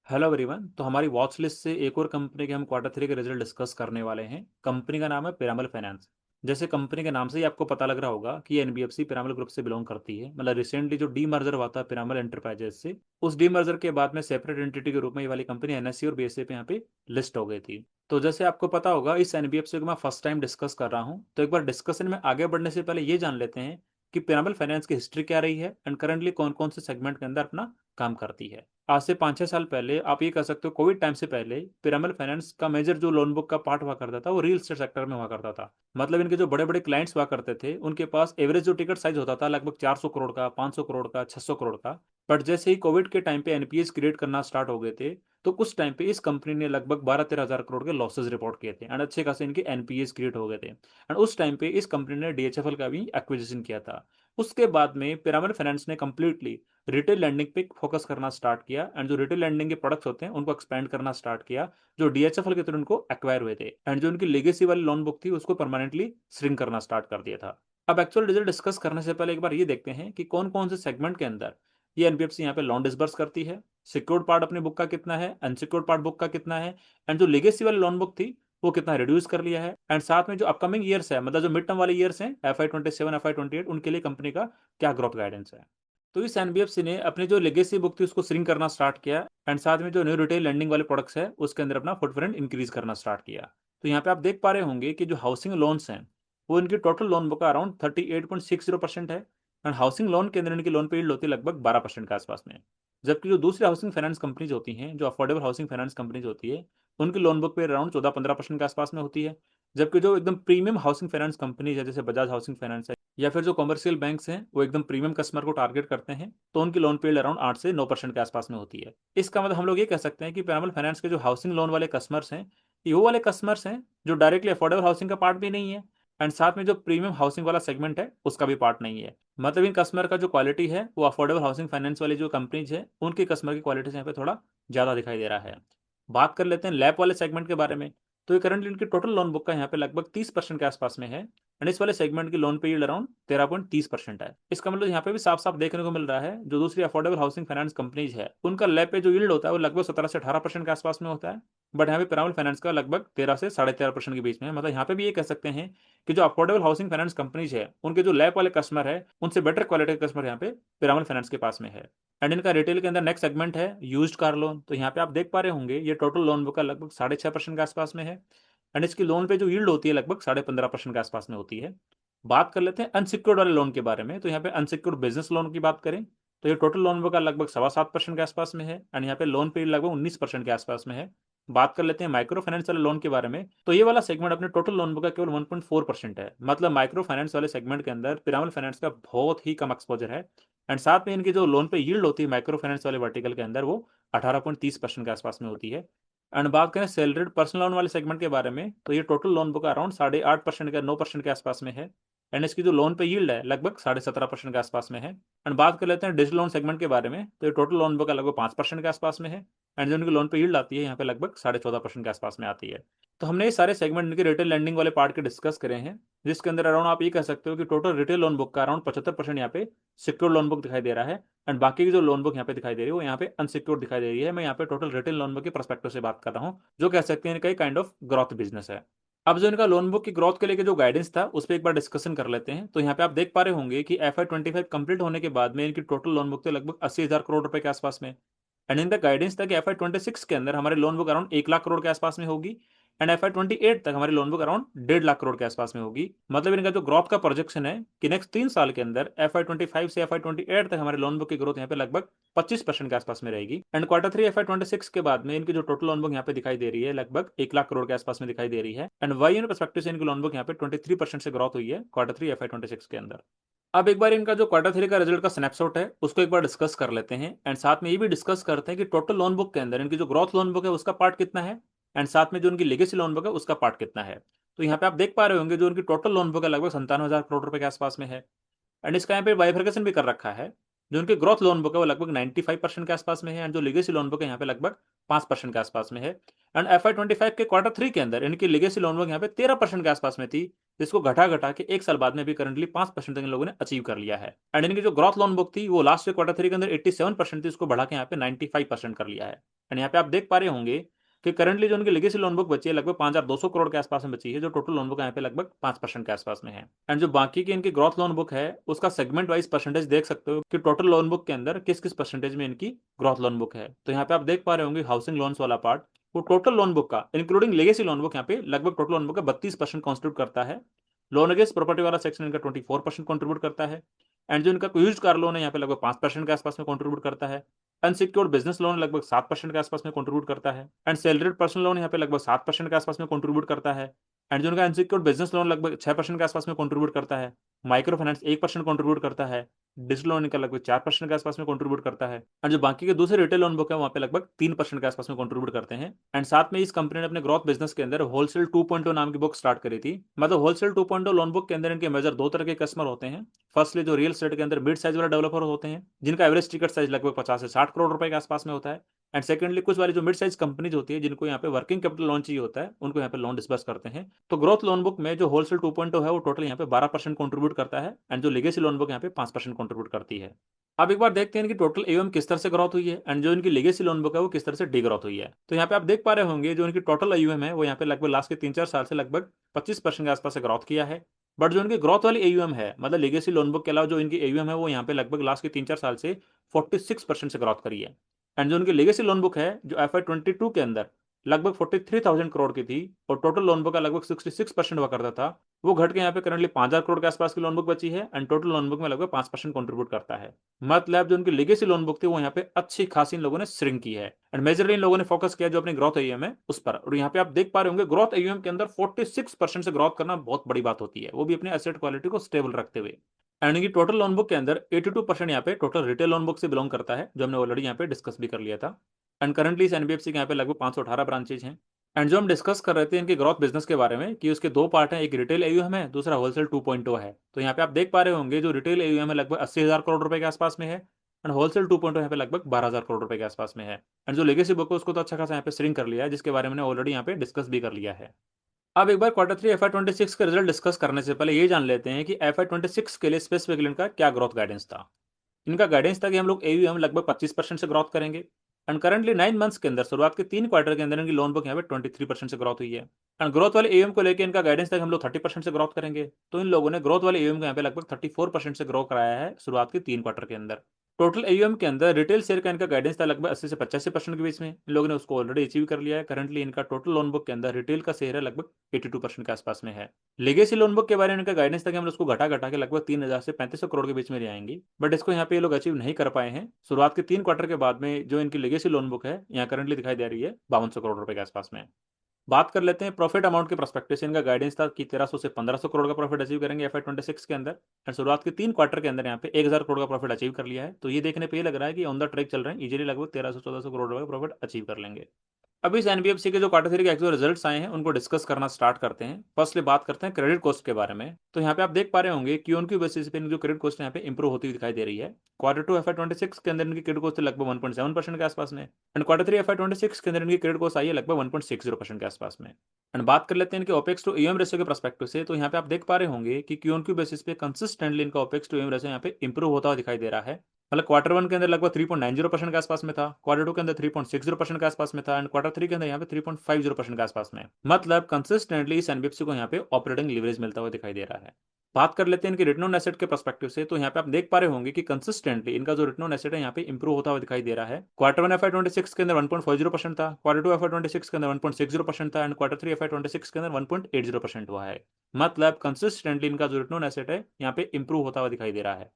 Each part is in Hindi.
Hello everyone. तो हमारी वॉच लिस्ट से एक और कंपनी के हम क्वार्टर थ्री के रिजल्ट डिस्कस करने वाले हैं। कंपनी का नाम है पिरामल फाइनेंस। जैसे कंपनी के नाम से ही आपको पता लग रहा होगा कि ये एनबीएफसी पिरामल ग्रुप से बिलोंग करती है। मतलब रिसेंटली जो डी मर्जर हुआ था पिरामल एंटरप्राइजेस से, उस डी मर्जर के बाद में सेपरेट एंटिटी के रूप में ये वाली कंपनी एनएससी और बीएसए पे यहाँ पे लिस्ट हो गई थी। तो जैसे आपको पता होगा, इस एनबीएफसी को मैं फर्स्ट टाइम डिस्कस कर रहा हूँ। तो एक बार डिस्कशन में आगे बढ़ने से पहले ये जान लेते हैं कि पिरामल फाइनेंस की हिस्ट्री क्या रही है एंड करंटली कौन कौन से सेगमेंट के अंदर अपना काम करती है। आज से 5-6 साल पहले आप ये कह सकते हो, कोविड टाइम से पहले पिरामल फाइनेंस का मेजर जो लोन बुक का पार्ट हुआ करता था वो रियल एस्टेट सेक्टर में हुआ करता था। मतलब इनके जो बड़े बड़े क्लाइंट्स हुआ करते थे उनके पास एवरेज जो टिकट साइज होता था लगभग 400 करोड़ का, 500 करोड़ का, 600 करोड़ का। बट जैसे ही कोविड के टाइम पे एनपीएस क्रिएट करना स्टार्ट हो गए थे, तो कुछ टाइम पे इस कंपनी ने लगभग 12-13 हजार करोड़ के लॉसेज रिपोर्ट किए थे एंड अच्छे खासे इनके एनपीएस क्रिएट हो गए थे। एंड उस टाइम पे इस कंपनी ने डीएचएफएल का भी एक्विजिशन किया था। उसके बाद में पिरामल फाइनेंस ने कंप्लीटली रिटेल लैंडिंग पे फोकस करना स्टार्ट किया एंड जो रिटेल लैंडिंग के प्रोडक्ट्स होते हैं उनको एक्सपेंड करना स्टार्ट किया, जो डीएचएफएल के थ्रू उनको एक्वायर हुए थे। एंड जो उनकी लेगेसी वाली लोन बुक थी उसको परमानेंटली श्रिंक करना स्टार्ट कर दिया था। अब एक्चुअल रिजल्ट डिस्कस करने से पहले एक बार ये देखते हैं कि कौन कौन से सेगमेंट के अंदर ये एनबीएफसी यहाँ पे लोन डिसबर्स करती है। सिक्योर्ड पार्ट अपनी बुक का कितना है, अनसिक्योर्ड पार्ट बुक का कितना है, एंड जो लेगेसी वाली लोन बुक थी वो कितना रिड्यूस कर लिया है। एंड साथ में जो अपकमिंग ईयर्स है, मतलब जो मिड टर्म वाले ईयर्स हैं, FY 27 FY 28, उनके लिए कंपनी का क्या ग्रोथ गाइडेंस है। तो इस एनबीएफसी ने अपनी जो लेगेसी बुक थी उसको श्रिंक करना स्टार्ट किया एंड साथ में जो न्यू रिटेल लैंडिंग वाले प्रोडक्ट्स है उसके अंदर अपना फुटप्रिंट इंक्रीज करना स्टार्ट किया। तो यहाँ पे आप देख पा रहे होंगे कि जो हाउसिंग लोन्स हैं वो इनकी टोटल लोन बुक का अराउंड 38.60% है। एंड हाउसिंग लोन के अंदर इनकी लोन पे यील्ड होती है लगभग 12% के आसपास में। जबकि जो दूसरी हाउसिंग फाइनेंस कंपनीज होती हैं, जो अफोर्डेबल हाउसिंग फाइनेंस कंपनीज होती है, उनकी लोन बुक पे अराउंड 14-15% के आसपास में होती है। जबकि जो एकदम प्रीमियम हाउसिंग फाइनेंस कंपनीज है, जैसे बजाज हाउसिंग फाइनेंस है या फिर जो कमर्शियल बैंक्स हैं, वो एकदम प्रीमियम कस्टमर को टारगेट करते हैं, तो उनकी लोन पे अराउंड 8 से 9% के आसपास में होती है। इसका मतलब हम लोग ये कह सकते हैं कि पिरामल फाइनेंस के जो हाउसिंग लोन वाले कस्टमर्स हैं, ये वो वाले कस्टमर्स हैं जो डायरेक्टली अफोर्डेबल हाउसिंग का पार्ट भी नहीं है एंड साथ में जो प्रीमियम हाउसिंग वाला सेगमेंट है उसका भी पार्ट नहीं है। मतलब इन कस्टमर का जो क्वालिटी है वो अफोर्डेबल हाउसिंग फाइनेंस वाली जो कंपनीज है उनके कस्टमर की क्वालिटी से यहाँ पे थोड़ा ज्यादा दिखाई दे रहा है। बात कर लेते हैं लैब वाले सेगमेंट के बारे में। तो ये करंटली इनकी टोटल लोन बुक का यहाँ पे लगभग 30% के आसपास में है एंड इस वाले सेगमेंट की लोन पे यील्ड अराउंड 13.30% है। इसका मतलब यहाँ पे भी साफ साफ देखने को मिल रहा है, जो दूसरी अफोर्डेबल हाउसिंग फाइनेंस कंपनीज है उनका लैब पे जो यील्ड होता है वो लगभग 17 से 18% के आसपास में होता है। बट यहाँ पे पिरामल फाइनेंस का लगभग 13 से 13.5% के बीच में है। मतलब यहाँ पे भी ये कह सकते हैं कि जो अफोर्डेबल हाउसिंग फाइनेंस कंपनीज है उनके जो लैब वाले कस्टमर है उनसे बेटर क्वालिटी के कस्टमर यहाँ पे पिरामल फाइनेंस के पास में है। एंड इनका रिटेल के अंदर नेक्स्ट सेगमेंट है यूज्ड कार लोन। तो यहाँ पे आप देख पा रहे होंगे ये टोटल लोन बुक का लगभग 6.5% के आसपास में है एंड इसकी लोन पे जो यील्ड होती है लगभग 15.5% के आसपास में होती है। बात कर लेते हैं अनसिक्योर्ड वाले लोन के बारे में। तो यहाँ पे अनसिक्योर्ड बिजनेस लोन की बात करें तो ये टोटल लोन बुक का लगभग 7.25% के आसपास में है एंड यहाँ पे लोन पे लगभग 19% के आसपास में है। बात कर लेते हैं माइक्रो फाइनेंस वाले लोन के बारे में। तो ये वाला सेगमेंट अपने टोटल लोन बुक का केवल 1.4% है। मतलब माइक्रो फाइनेंस वाले सेगमेंट के अंदर पिरामल फाइनेंस का बहुत ही कम एक्सपोजर है एंड साथ में इनकी जो लोन पे यील्ड होती है माइक्रो फाइनेंस वाले वर्टिकल के अंदर वो 18.30% के आसपास में होती है। एंड बात करें सैलरीड पर्सनल लोन वाले सेगमेंट के बारे में तो ये टोटल लोन बुक अराउंड 8.5% का 9% के आसपास में है एंड इसकी जो लोन पे यील्ड है लगभग 17.5% के आसपास में है। एंड बात कर लेते हैं डिजिटल लोन सेगमेंट के बारे में। तो ये टोटल लोन बुक लगभग 5% के आसपास में है एंड जो उनकी लोन पे यील्ड आती है यहाँ पे लगभग 14.5% के आसपास में आती है। तो हमने ये सारे सेगमेंट इनके रिटेल लैंडिंग वाले पार्ट के डिस्कस करे हैं, जिसके अंदर अराउंड आप ये कह सकते हो कि टोटल रिटेल लोन बुक का अराउंड 75% यहाँ पे सिक्योर लोन बुक दिखाई दे रहा है एंड बाकी की जो लोन बुक यहाँ पे दिखाई दे रही है वो यहाँ पे अनसिक्योर्ड दिखाई दे रही है। मैं यहाँ पे टोटल रिटेल लोन बुक के परस्पेक्टिव से बात कर रहा हूँ, जो कह सकते हैं इनका काइंड ऑफ ग्रोथ बिजनेस है। अब जो इनका लोन बुक की ग्रोथ के लेके जो गाइडेंस था उस पर एक बार डिस्कशन कर लेते हैं। तो यहाँ पे आप देख पा रहे होंगे कि FY 25 कंप्लीट होने के बाद में इनकी टोटल लोन बुक थे लगभग 80,000 करोड़ रुपए के आसपास में। एंड इनका गाइडेंस था कि FY 26 के अंदर हमारी loan book around 1 lakh crore के आसपास में होगी एंड FY 28 तक हमारी loan book around 1.5 lakh crore के आसपास में होगी। मतलब इनका जो ग्रोथ का प्रोजेक्शन है कि नेक्स्ट 3 साल के अंदर FY 25 से FY 28 तक हमारे लोन बुक की ग्रोथ यहाँ पे लगभग 25% के आसपास में रहेगी। एंड क्वार्टर 3 FY 26 के बाद में इनकी जो टोटल लोन बुक यहाँ पे दिखाई दे रही है लगभग 1 लाख करोड़ के आसपास में दिखाई दे रही है एंड वाई इन परस्पेक्टिव से इनकी लोन बुक यहाँ पे 23% से ग्रोथ हुई है क्वार्टर 3 FY 26 के अंदर। अब एक बार इनका जो क्वार्टर 3 का रिजल्ट का स्नैपशॉट है उसको एक बार डिस्कस कर लेते हैं एंड साथ में ये भी डिस्कस करते हैं कि टोटल लोन बुक के अंदर इनकी जो ग्रोथ लोन बुक है उसका पार्ट कितना है एंड साथ में जो उनकी लेगेसी लोन बुक है उसका पार्ट कितना है। तो यहाँ पे आप देख पा रहे होंगे जो उनकी टोटल लोन बुक है लगभग 97,000 करोड़ रुपए के आसपास में है एंड इसका यहाँ पे बाइफरकेशन भी कर रखा है। जो उनकी ग्रोथ लोन बुक है वो लगभग 95% के आसपास में है एंड जो लेगेसी लोन बुक है यहाँ पे लगभग 5% के आसपास में है। एंड FY 25 के क्वार्टर 3 के अंदर इनकी लेगेसी लोन बुक यहाँ पे 13% के आसपास में थी, जिसको घटा घटा के 1 साल बाद में भी करंटली 5% तक इन लोगों ने अचीव कर लिया है। एंड इनकी जो ग्रोथ लोन बुक थी वो लास्ट क्वार्टर 3 के अंदर 87% थी, उसको बढ़ा के यहाँ पे 95% कर लिया है। एंड यहाँ पे आप देख पा रहे होंगे कि करंटली जो उनकी लेगेसी लोन बुक बची है लगभग 5,200 करोड़ के आसपास में बची है, जो टोटल लोन बुक यहाँ पे लगभग 5% के आसपास में है। एंड जो बाकी की इनकी ग्रोथ लोन बुक है उसका सेगमेंट वाइज परसेंटेज देख सकते हो कि टोटल लोन बुक के अंदर किस किस परसेंटेज में इनकी ग्रोथ लोन बुक है। तो यहाँ पे आप देख पा रहे होंगे हाउसिंग लोन्स वाला पार्ट, वो टोटल लोन बुक का इंक्लूडिंग लेगेसी लोन बुक यहाँ पे लगभग टोटल लोन बुक का 32% कॉन्स्टिट्यूट करता है। लोन अगेंस्ट प्रॉपर्टी वाला सेक्शन इनका 24% कॉन्ट्रीब्यूट करता है। एंड जो इनका यूज्ड कार लोन है यहाँ पे लगभग 5% के आसपास में कॉन्ट्रीब्यूट करता है। अनसिक्योर्ड बिजनेस लोन लगभग 7% के आसपास में कंट्रीब्यूट करता है। एंड सैलरीड पर्सनल लोन यहाँ पे लगभग 7% के आसपास में कंट्रीब्यूट करता है। एंड जो उनका अनसिक्योर्ड बिजनेस लोन लगभग 6% के आसपास में कंट्रीब्यूट करता है। माइक्रो फाइनेंस 1% कंट्रीब्यूट करता है। डिजिटल लोन इनका लगभग 4% के आसपास में कंट्रीब्यूट करता है। एंड जो बाकी के दूसरे रिटेल लोन बुक है वहाँ पे लगभग 3% के आसपास में कंट्रीब्यूट करते हैं। एंड साथ में इस कंपनी ने अपने ग्रोथ बिजनेस के अंदर होलसेल 2.0 नाम की बुक स्टार्ट करी थी। मतलब होलसेल 2.0 लोन बुक के अंदर इनके मेजर दो तरह के कस्टमर होते हैं। फर्स्टली जो रियल एस्टेट के अंदर मिड साइज वाले डेवलपर होते हैं जिनका एवरेज टिकट साइज लगभग 50 से 60 करोड़ रुपए के आसपास में होता है। एंड सेकंडली कुछ वाली जो मिड साइज कंपनीज होती है जिनको यहाँ पे वर्किंग कैपिटल लोन चाहिए होता है, उनको यहाँ पे लोन डिस्बर्स करते हैं। तो ग्रोथ लोन बुक में जो होलसेल 2.0 है वो टोटल यहाँ पे 12% कंट्रीब्यूट करता है। एंड जो लेगेसी लोन बुक यहाँ पे 5% कंट्रीब्यूट करती है। अब एक बार देखते हैं कि टोटल एयूएम किस तरह से ग्रोथ हुई है एंड जो इनकी लेगेसी लोन बुक है वो किस तरह से डी ग्रोथ हुई है। तो यहाँ पे आप देख पा रहे होंगे जो इनकी टोटल एयूएम है वो यहाँ पे लगभग लास्ट के 3-4 साल से लगभग 25% के आसपास से ग्रोथ किया है। बट जो इनकी ग्रोथ वाली एयूएम है मतलब लेगेसी लोन बुक के अलावा जो इनकी एयूएम है वो यहाँ पे लगभग लास्ट के 3-4 साल से 46% से ग्रोथ करी है। एंड जो उनकी लेगेसी लोन बुक है जो FY22 के अंदर लगभग 43,000 करोड़ की थी और टोटल लोन बुक का लगभग 66% हुआ करता था, वो घट के यहाँ पे करंटली 5,000 करोड़ के आसपास की लोन बुक बची है। एंड टोटल लोन बुक में लगभग 5% कंट्रीब्यूट करता है। मतलब जो उनकी लेगेसी लोन बुक थी वो यहाँ पे अच्छी खासी इन लोगों ने श्रिंक की है। एंड मेजरली इन लोगों ने फोकस किया जो अपनी ग्रोथ एयूएम है उस पर। और यहाँ पे आप देख पा रहे होंगे ग्रोथ एयूएम के अंदर 46% से ग्रोथ करना बहुत बड़ी बात होती है, वो भी अपने एसेट क्वालिटी को स्टेबल रखते हुए। एंड की टोटल लोन बुक के अंदर 82% यहाँ पे टोटल रिटेल लोन बुक से बिलोंग करता है, जो हमने ऑलरेडी यहाँ पे डिस्कस भी कर लिया था। एंड करंटली इस एनबीएफसी के यहाँ पे लगभग 518 ब्रांचेज हैं। एंड जो हम डिस्कस कर रहे थे इनके ग्रोथ बिजनेस के बारे में कि उसके दो पार्ट हैं, एक रिटेल एयूएम है, दूसरा होलसेल 2.0 है। तो यहाँ पे आप देख पा रहे होंगे जो रिटेल एयूएम है लगभग 80,000 करोड़ रुपए के आसपास में है। एंड होलसेल 2.0 यहाँ पे लगभग 12,000 करोड़ रुपए के आसपास में है। एंड जो लेगेसी बुक है उसको तो अच्छा खासा यहाँ पे श्रिंक कर लिया है, जिसके बारे में ऑलरेडी यहाँ पे डिस्कस भी कर लिया है। अब एक बार Q3 FY26 का रिजल्ट डिस्कस करने से पहले ये जान लेते हैं कि FY26 के लिए स्पेसिफिकली इनका क्या ग्रोथ गाइडेंस था। इनका गाइडेंस था कि हम लोग एयूएम लगभग 25% से ग्रोथ करेंगे। एंड करंटली 9 मंथ्स के अंदर शुरुआत के 3 क्वार्टर के अंदर इनकी लोन बुक यहाँ पे 23% से ग्रोथ हुई है। एंड ग्रोथ वाले एयूएम को लेकर इनका गाइडेंस था कि हम लोग 30% से ग्रोथ करेंगे। तो इन लोगों ने ग्रोथ वाले एयूएम को यहाँ पे लगभग 34% से ग्रो कराया है शुरुआत के 3 क्वार्टर के अंदर। टोटल एयूएम के अंदर रिटेल शेयर का इनका गाइडेंस था लगभग 80 से 85% के बीच में, इन लोगों ने उसको ऑलरेडी अचीव कर लिया है। करंटली इनका टोटल लोन बुक के अंदर रिटेल का शेयर है लगभग 82% के आसपास में है। लेगेसी लोन बुक के बारे में इनका गाइडेंस था कि हम उसको घटा घटा के लगभग 3,000 से 3,500 करोड़ के बीच में ले आएंगे, बट इसको यहाँ पे ये लोग अचीव नहीं कर पाए हैं। शुरुआत के 3 क्वार्टर के बाद में जो इनकी लेगेसी लोन बुक है यहाँ करंटली दिखाई दे रही है 5200 करोड़ रुपए के आसपास में। बात कर लेते हैं प्रॉफिट अमाउंट के पर्सपेक्टिव से। इनका गाइडेंस था कि 1300 से 1500 करोड़ का प्रॉफिट अचीव करेंगे FY26 के अंदर। और शुरुआत के 3 क्वार्टर के अंदर यहाँ पे 1,000 करोड़ का प्रॉफिट अचीव कर लिया है। तो ये देखने पे ये लग रहा है कि ऑन द ट्रैक चल रहे हैं, इजीली लगभग 1300-1400 करोड़ रुपए का प्रॉफिट अचीव कर लेंगे। अब इस एनबीएफसी के जो Q3 के एक्चुअल रिजल्ट्स आए हैं उनको डिस्कस करना स्टार्ट करते हैं। फर्स्टली बात करते हैं क्रेडिट कॉस्ट के बारे में। तो यहाँ पे आप देख पा रहे होंगे कि उनकी बेसिस पे जो क्रेडिट कॉस्ट यहाँ पे इंप्रूव होती हुई दिखाई दे रही है। Q2 FY26 के अंदर इनकी क्रेडिट कॉस्ट लगभग 1.7% के आसपास में। एंड Q3 FY26 के अंदर इनकी क्रेडिट कॉस्ट आई है लगभग 1.60% के आसपास में। एंड बात कर लेते हैं इनके ओपेक्स टू ईएम रेशियो के पर्सपेक्टिव से। तो यहाँ पे आप देख पा रहे होंगे कि क्यू बेसिस पे कंसिस्टेंटली इनका ओपेक्स टू ईएम रेशियो यहाँ पे इंप्रूव होता हुआ दिखाई दे रहा है। मतलब Q1 के अंदर लगभग 3.90% के आसपास में था, Q2 के अंदर 3.60% के आसपास में था, एंड Q3 के अंदर यहाँ पे 3.50% के आसपास में। मतलब कंसिस्टेंटली इस एनबीएफसी को यहाँ पे ऑपरेटिंग लीवरेज मिलता हुआ दिखाई दे रहा है। बात कर लेते हैं इनके रिटर्न ऑन एसेट के पर्सपेक्टिव से। तो यहाँ पे आप देख पा रहे होंगे कि कंसिस्टेंटली इनका जो रिटर्न ऑन एसेट है यहाँ पे इंप्रूव होता हुआ दिखाई दे रहा है। Q1 FY26 के अंदर 1.40% था, Q2 FY26 के अंदर 1.60% था, एंड Q3 FY26 के अंदर 1.80% हुआ है। मतलब कंसिस्टेंटली इनका जो रिटर्न ऑन एसेट है यहाँ पे इंप्रूव होता हुआ दिखाई दे रहा है।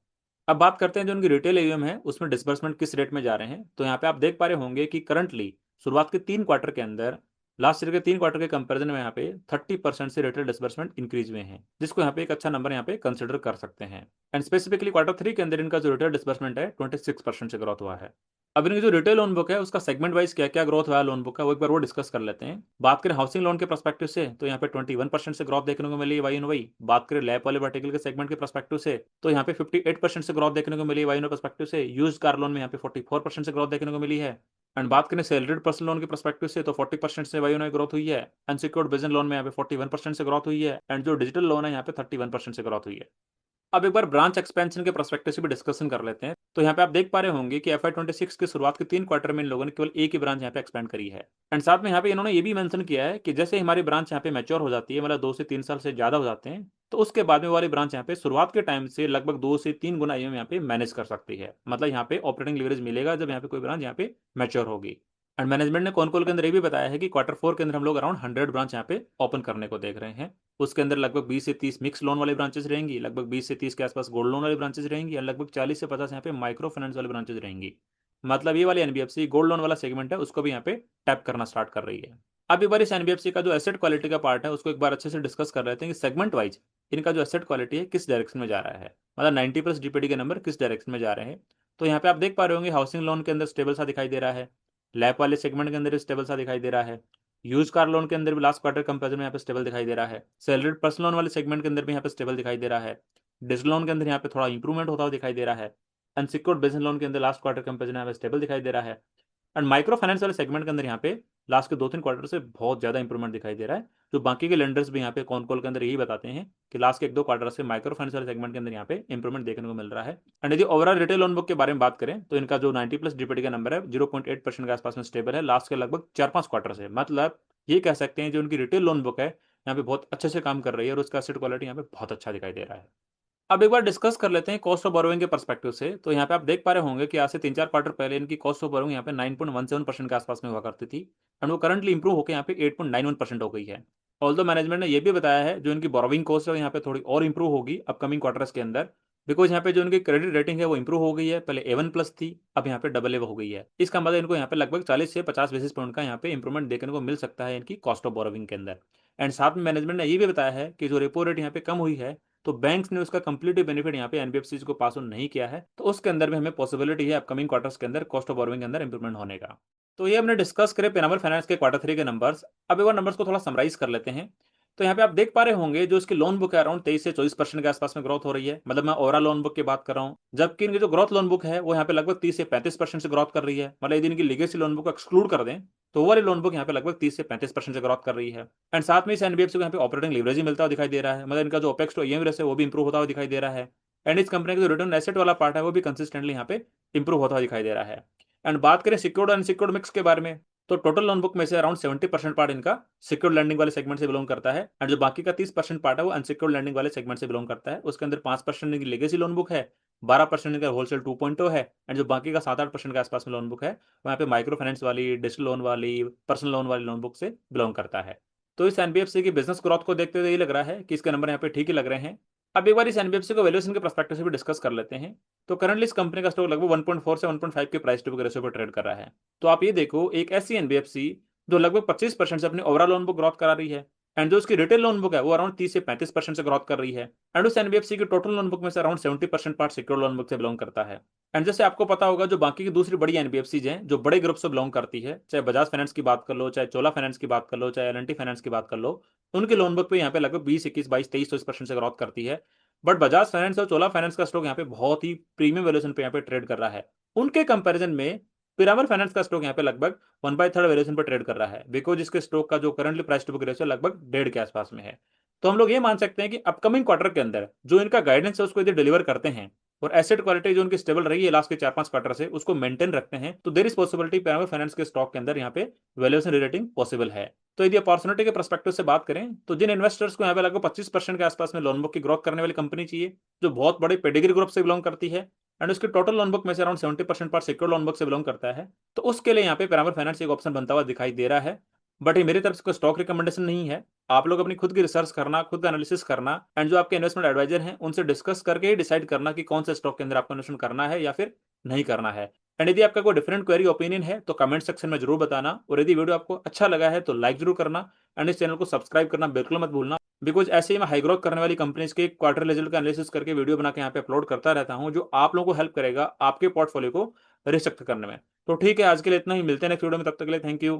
अब बात करते हैं जो उनकी रिटेल एयूएम है उसमें डिसबर्समेंट किस रेट में जा रहे हैं। तो यहाँ पे आप देख पा रहे होंगे कि करंटली शुरुआत के 3 क्वार्टर के अंदर लास्ट ईयर के 3 क्वार्टर के कंपैरिजन में यहाँ पे 30% से रिटेल डिसबर्समेंट इंक्रीज हुए हैं, जिसको यहाँ पे एक अच्छा नंबर यहाँ पे कंसिडर कर सकते हैं। एंड स्पेसिफिकली Q3 के अंदर इनका जो रिटेल डिसबर्समेंट है 26% से ग्रोथ हुआ है। अब इनकी जो रिटेल लोन बुक है उसका सेगमेंट वाइज क्या क्या ग्रोथ हुआ है लोन बुक का, वो एक बार वो डिस्कस कर लेते हैं। बात करें हाउसिंग लोन के पर्सपेक्टिव से तो यहाँ पे 21% से ग्रोथ देखने को मिली है वाई एन वाई। बात करें लैब वाले वर्टिकल के सेगमेंट के पर्सपेक्टिव से तो यहाँ पे 58% से ग्रोथ देखने को मिली है वाई एन पर्सपेक्टिव से। यूज्ड कार लोन में यहाँ पे 44% से ग्रोथ देखने को मिली है। एंड बात करें सैलरीड पर्सनल लोन के पर्सपेक्टिव से तो 40% से वाई एन ग्रोथ हुई है। अनसिक्योर्ड बिजनेस लोन में यहाँ पे 41% से ग्रोथ हुई है। एंड जो डिजिटल लोन है यहाँ पे 31% से ग्रोथ हुई है। अब एक बार ब्रांच एक्सपेंशन के पर्सपेक्टिव से भी डिस्कशन कर लेते हैं। तो यहाँ पे आप देख पा रहे होंगे कि FY26 की शुरुआत के 3 क्वार्टर में इन लोगों ने केवल एक ही ब्रांच यहाँ पे एक्सपेंड करी है। एंड साथ में यहाँ पे इन्होंने ये भी मेंशन किया है कि जैसे हमारी ब्रांच यहाँ पे मैच्योर हो जाती है, मतलब 2 से 3 साल से ज़्यादा हो जाते हैं, तो उसके बाद में वाली ब्रांच यहाँ पे शुरुआत के टाइम से लगभग 2 से 3 गुना यहाँ पे मैनेज कर सकती है। मतलब यहाँ पे ऑपरेटिंग लीवरेज मिलेगा जब यहाँ पे कोई ब्रांच यहाँ पे मैच्योर होगी। एंड मैनेजमेंट ने कॉन कॉल के अंदर ये भी बताया है कि Q4 के अंदर हम लोग अराउंड 100 ब्रांच यहाँ पे ओपन करने को देख रहे हैं। उसके अंदर लगभग 20 से 30 मिक्स लोन वाली ब्रांचेस रहेंगी, लगभग 20 से 30 के आसपास गोल्ड लोन वाली ब्रांचेस रहेंगी और लगभग 40 से 50 यहाँ पे माइक्रो फाइनेंस वाली ब्रांचेस रहेंगी। मतलब ये वाली एनबीएफसी गोल्ड लोन वाला सेगमेंट है उसको भी यहाँ पे टैप करना स्टार्ट कर रही है। अब एक बार इस एनबीएफसी का जो एसेट क्वालिटी का पार्ट है उसको एक बार अच्छे से डिस्कस कर रहे थे कि सेगमेंट वाइज इनका जो एसेट क्वालिटी है किस डायरेक्शन में जा रहा है, मतलब 90+ डीपीडी के नंबर किस डायरेक्शन में जा रहे हैं। तो यहाँ पे आप देख पा रहे होंगे हाउसिंग लोन के अंदर स्टेबल सा दिखाई दे रहा है, लैप वाले सेगमेंट के अंदर भी स्टेबल सा दिखाई दे रहा है, यूज कार लोन के अंदर भी लास्ट क्वार्टर कंपेरिजन में यहाँ पे स्टेबल दिखाई दे रहा है, सैलरीड पर्सनल लोन वाले सेगमेंट के अंदर भी यहाँ पे स्टेबल दिखाई दे रहा है, डिजिटल लोन के अंदर यहाँ पे थोड़ा इंप्रूवमेंट होता हुआ दिखाई दे रहा है, अनसिक्योर्ड बिजनेस लोन के अंदर लास्ट क्वार्टर कंपेरिजन यहाँ पे स्टेबल दिखाई दे रहा है। एंड माइक्रो फाइनेंस वाले सेगमेंट के अंदर यहाँ पे लास्ट के 2-3 क्वार्टर से बहुत ज्यादा इंप्रूवमेंट दिखाई दे रहा है, जो बाकी के लेंडर्स भी यहाँ पे कॉन कॉल के अंदर यही बताते हैं कि लास्ट के 1-2 क्वार्टर से माइक्रो फाइनेंस वाले सेगमेंट के अंदर यहाँ पे इंप्रूवमेंट देखने को मिल रहा है। एंड यदि ओवरऑल रिटेल लोन बुक के बारे में बात करें तो इनका जो 90+ डीपीडी का नंबर है 0.8% के आसपास में स्टेबल है लास्ट के लगभग 4-5 क्वार्टर से। मतलब ये कह सकते हैं जो उनकी रिटेल लोन बुक है यहाँ पे बहुत अच्छे से काम कर रही है और उसका एसेट क्वालिटी यहाँ पे बहुत अच्छा दिखाई दे रहा है। अब एक बार डिस्कस कर लेते हैं कॉस्ट ऑफ बोरोइंग के पर्सपेक्टिव से। तो यहाँ पे आप देख पा रहे होंगे कि आज से 3-4 क्वार्टर पहले इनकी कॉस्ट ऑफ बोरोइंग यहाँ पे 9.17% के आसपास में हुआ करती थी एंड वो करंटली इंप्रूव होकर यहाँ पे 8.91% हो गई है। ऑल्दो मैनेजमेंट ने ये भी बताया है जो इनकी बोरोइंग कॉस्ट है यहाँ पे थोड़ी और इंप्रूव होगी अपकमिंग क्वार्टर्स के अंदर, बिकॉज यहाँ पे जो इनकी क्रेडिट रेटिंग है वो इंप्रूव हो गई है, पहले A1+ थी अब यहाँ पे AA हो गई है। इसका मतलब इनको यहाँ पे लगभग 40 से 50 बेसिस पॉइंट का यहाँ पे इंप्रूवमेंट देखने को मिल सकता है इनकी कॉस्ट ऑफ बोरोइंग के अंदर। एंड साथ में मैनेजमेंट ने ये भी बताया है कि जो रेपो रेट यहाँ पे कम हुई है तो बैंक्स ने उसका कंप्लीट बेनिफिट यहाँ पे एनबीएफसी को पास ऑन नहीं किया है, तो उसके अंदर भी हमें पॉसिबिलिटी है अपकमिंग क्वार्टर्स के अंदर कॉस्ट ऑफ बोरोइंग के अंदर इंप्रूवमेंट होने का। तो ये हमने डिस्कस करे पिरामल फाइनेंस के Q3 के नंबर्स। अब एक बार नंबर्स को थोड़ा समराइज कर लेते हैं। तो यहाँ पे आप देख पा रहे होंगे जो इसकी लोन बुक है अराउंड 23 से 24% के आसपास में ग्रोथ हो रही है, मतलब मैं ओवरऑल लोन बुक की बात कर रहा हूँ, जबकि इनकी जो ग्रोथ लोन बुक है वो यहाँ पे लगभग 30 से 35% से ग्रोथ कर रही है। मतलब यदि इनकी लीगेसी लोन बुक एक्सक्लूड कर दें तो वो वाली लोन बुक यहाँ पे लगभग 30 से 35% से ग्रोथ कर रही है। एंड साथ में इस एनबीएफसी को यहाँ पे ऑपरेटिंग लिवरेज ही मिलता हुआ दिखाई दे रहा है, मतलब इनका जो ओपेक्स टू ईएम रेशियो है वो भी इंप्रूव होता हुआ दिखाई दे रहा है। एंड इस कंपनी का जो रिटर्न एसेट वाला पार्ट है वो भी कंसिस्टेंटली यहाँ पे इंप्रूव होता हुआ दिखाई दे रहा है। एंड बात करें सिक्योर्ड अनसिक्योर्ड मिक्स के बारे में तो टोटल लोन बुक में से अराउंड 70% पार्ट इनका सिक्योर्ड लैंडिंग वाले सेगमेंट से बिलोंग करता है एंड जो बाकी का 30% पार्ट है वो अनसिक्योर्ड लैंडिंग वाले सेगमेंट से बिलोंग करता है। उसके अंदर 5% इनकी लेगेसी लोन बुक है, 12% इनका होलसेल 2.0 है एंड जो बाकी का 7-8% के आसपास में लोन बुक है वहाँ पे माइक्रो फाइनेंस वाली, डिजिटल लोन वाली, पर्सनल लोन वाली लोन बुक से बिलोंग करता है। तो इस एनबीएफसी की बिजनेस ग्रोथ को देखते हुए ये लग रहा है कि इसके नंबर यहाँ पे ठीक ही लग रहे हैं। अब एक बार इस एनबीएफसी को वैल्यूएशन के पर्सपेक्टिव से भी डिस्कस कर लेते हैं। तो करंटली इस कंपनी का स्टॉक लगभग 1.4 से 1.5 के प्राइस टू बुक रेशियो पर ट्रेड कर रहा है। तो आप ये देखो एक ऐसी एनबीएफसी जो लगभग 25% से अपनी ओवरऑल लोन बुक ग्रोथ करा रही है एंड जो उसकी रिटेल लोन बुक है वो अराउंड 30 से 35% से ग्रोथ कर रही है एंड उस एनबीएफसी की टोटल लोन बुक में से around 70% part secure loan book से बिलोंग करता है। एंड जैसे आपको पता होगा जो बाकी की दूसरी बड़ी एनबीएफसी हैं जो बड़े ग्रुप से बिलोंग करती है, चाहे बजाज फाइनेंस की बात कर लो, चाहे चोला फाइनेंस की बात कर लो, चाहे एल&टी फाइनेंस की बात कर लो, उनकी लोन बुक पे यहाँ पे लगभग 20, 21, 22, 23% से ग्रोथ करती है। बट बजाज फाइनेंस और चोला फाइनेंस का स्टॉक यहाँ पे बहुत ही प्रीमियम वैल्यूएशन पे यहाँ पे ट्रेड कर रहा है। उनके कंपैरिजन में पिरामल फाइनेंस का स्टॉक यहाँ पे लगभग 1/3 वैल्यूएशन पर ट्रेड कर रहा है, बिकॉज इसके स्टॉक का जो currently price to book ratio लगभग 1.5 के आसपास में है। तो हम लोग ये मान सकते हैं कि अपकमिंग क्वार्टर के अंदर जो इनका गाइडेंस है उसको यदि डिलीवर करते हैं और एसेट क्वालिटी जो उनकी स्टेबल रही है लास्ट के 4-5 क्वार्टर से उसको मेंटेन रखते हैं तो there is possibility Piramal Finance के स्टॉक के अंदर यहाँ पे वैल्यूएशन रेटिंग पॉसिबल है। तो यदि अपॉर्चुनिटी के पर्सपेक्टिव से बात करें तो जिन इन्वेस्टर्स को यहाँ पे लगभग 25% के आसपास में लोन बुक की ग्रोथ करने वाली कंपनी चाहिए जो बहुत बड़े पेडिग्री ग्रुप से बिलोंग करती है एंड उसके टोटल लोन बुक में से around 70% part secure loan book से बिलोंग करता है, तो उसके लिए यहाँ पे पिरामल फाइनेंस एक ऑप्शन बनता हुआ दिखाई दे रहा है। बट ये मेरी तरफ से कोई स्टॉक रिकमेंडेशन नहीं है। आप लोग अपनी खुद की रिसर्च करना, खुद का एनालिसिस करना एंड जो आपके इन्वेस्टमेंट एडवाइजर हैं उनसे डिस्कस करके ही डिसाइड करना कि कौन से स्टॉक के अंदर आपको इन्वेस्टमेंट करना है या फिर नहीं करना है। एंड यदि आपका कोई डिफरेंट क्वेरी ओपिनियन है तो कमेंट सेक्शन में जरूर बताना और यदि वीडियो आपको अच्छा लगा है तो लाइक जरूर करना एंड इस चैनल को सब्सक्राइब करना बिल्कुल मत भूलना, बिकॉज ऐसे ही मैं हाई ग्रोथ करने वाली कंपनीज के क्वार्टर रिजल्ट का एनालिसिस करके वीडियो बना के यहाँ पे अपलोड करता रहता हूँ जो आप लोगों को हेल्प करेगा आपके पोर्टफोलियो को रिस्ट्रक्चर करने में। तो ठीक है, आज के लिए इतना ही, मिलते हैं नेक्स्ट वीडियो में, तब तक के लिए थैंक यू।